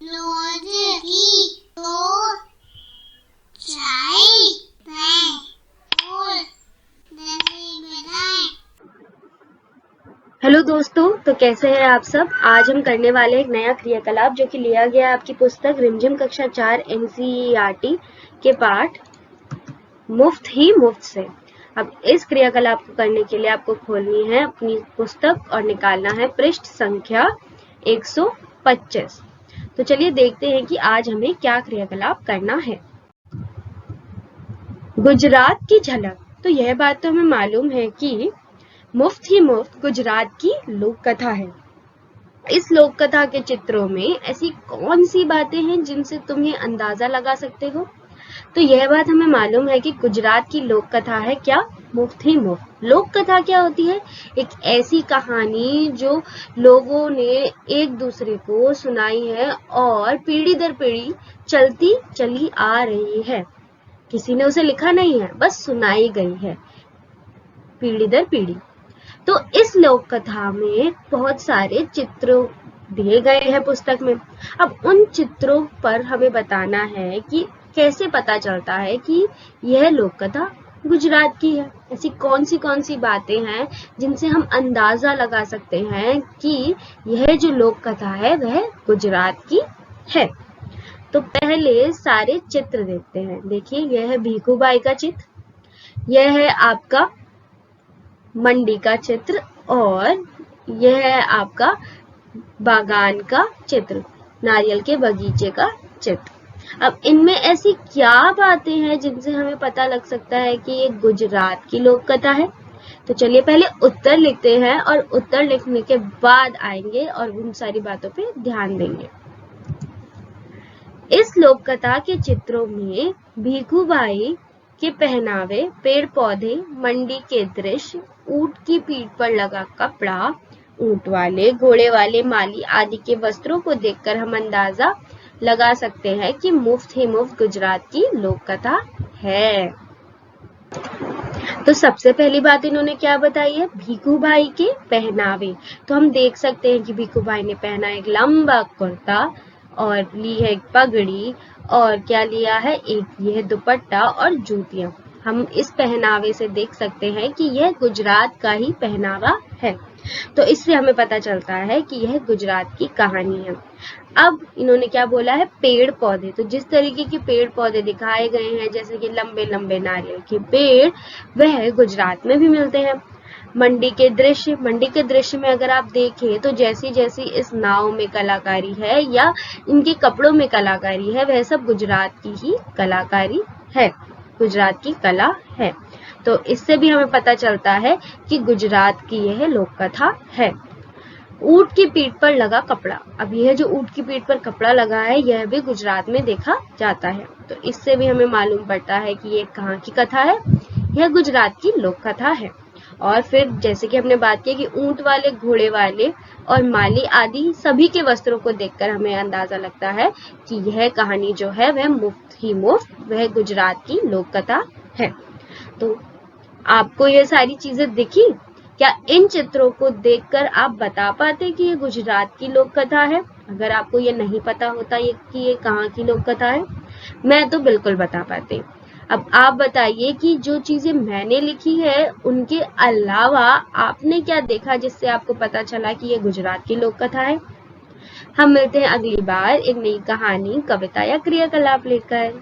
रोज की तो चाय बनाएं और दही बनाएं। हेलो दोस्तों, तो कैसे हैं आप सब। आज हम करने वाले एक नया क्रियाकलाप जो कि लिया गया है आपकी पुस्तक रिमझिम कक्षा 4 NCERT के पाठ मुफ्त ही मुफ्त से। अब इस क्रियाकलाप को करने के लिए आपको खोलनी है अपनी पुस्तक और निकालना है पृष्ठ संख्या 125। तो चलिए देखते हैं कि आज हमें क्या क्रियाकलाप करना है। गुजरात की झलक। तो यह बात तो हमें मालूम है कि मुफ्त ही मुफ्त गुजरात की लोक कथा है। इस लोक कथा के चित्रों में ऐसी कौन सी बातें हैं जिनसे तुम ये अंदाजा लगा सकते हो। तो यह बात हमें मालूम है कि गुजरात की लोक कथा है क्या, मुफ्त ही मुफ्त। लोक कथा क्या होती है? एक ऐसी कहानी जो लोगों ने एक दूसरे को सुनाई है और पीढ़ी दर पीढ़ी चलती चली आ रही है। किसी ने उसे लिखा नहीं है, बस सुनाई गई है पीढ़ी दर पीढ़ी। तो इस लोक कथा में बहुत सारे चित्र दिए गए हैं पुस्तक में। अब उन चित्रों पर हमें बताना है कि कैसे पता चलता है कि यह लोक कथा गुजरात की है। ऐसी कौन सी बातें हैं जिनसे हम अंदाजा लगा सकते हैं कि यह जो लोक कथा है वह गुजरात की है। तो पहले सारे चित्र देखते हैं। देखिए, यह है भीखूबाई का चित्र, यह है आपका मंडी का चित्र और यह है आपका बागान का चित्र, नारियल के बगीचे का चित्र। अब इनमें ऐसी क्या बातें हैं जिनसे हमें पता लग सकता है कि ये गुजरात की लोक कथा है। तो चलिए पहले उत्तर लिखते हैं और उत्तर लिखने के बाद आएंगे और उन सारी बातों पे ध्यान देंगे। इस लोक कथा के चित्रों में भीखूबाई के पहनावे, पेड़ पौधे, मंडी के दृश्य, ऊंट की पीठ पर लगा कपड़ा, ऊंट वाले, घोड़े वाले माली आदि के वस्त्रों को देखकर हम अंदाजा लगा सकते हैं कि मुफ्त ही मुफ्त गुजरात की लोक कथा है। तो सबसे पहली बात इन्होंने क्या बताई है? भीखूबाई के पहनावे। तो हम देख सकते हैं कि भीखूबाई ने पहना एक लंबा कुर्ता और ली है एक पगड़ी और क्या लिया है, एक ये दुपट्टा और जूतियां। हम इस पहनावे से देख सकते हैं कि यह गुजरात का ही पहनावा है। तो इससे हमें पता चलता है कि यह गुजरात की कहानी है। अब इन्होंने क्या बोला है? पेड़ पौधे। तो जिस तरीके के पेड़ पौधे दिखाए गए हैं, जैसे कि लंबे लंबे नारियल के पेड़, वह गुजरात में भी मिलते हैं। मंडी के दृश्य में अगर आप देखें तो जैसी जैसी इस नाव में कलाकारी है या इनके कपड़ों में कलाकारी है, वह सब गुजरात की ही कलाकारी है, गुजरात की कला है। तो इससे भी हमें पता चलता है कि गुजरात की यह लोक कथा है। ऊंट की पीठ पर लगा कपड़ा। अब यह जो ऊंट की पीठ पर कपड़ा लगा है, यह भी गुजरात में देखा जाता है। तो इससे भी हमें मालूम पड़ता है कि ये कहाँ की कथा है, यह गुजरात की लोक कथा है। और फिर जैसे कि हमने बात की कि ऊंट वाले, घोड़े वाले और माली आदि सभी के वस्त्रों को देखकर हमें अंदाजा लगता है कि यह कहानी जो है वह मुफ्त ही मुफ्त, वह गुजरात की लोक कथा है। तो आपको ये सारी चीजें दिखी? क्या इन चित्रों को देखकर आप बता पाते कि ये गुजरात की लोक कथा है? अगर आपको ये नहीं पता होता कि ये कहाँ की लोक कथा है, मैं तो बिल्कुल बता पाती। अब आप बताइए कि जो चीजें मैंने लिखी है उनके अलावा आपने क्या देखा जिससे आपको पता चला कि ये गुजरात की लोक कथा है। हम मिलते हैं अगली बार एक नई कहानी, कविता या क्रियाकलाप लेकर।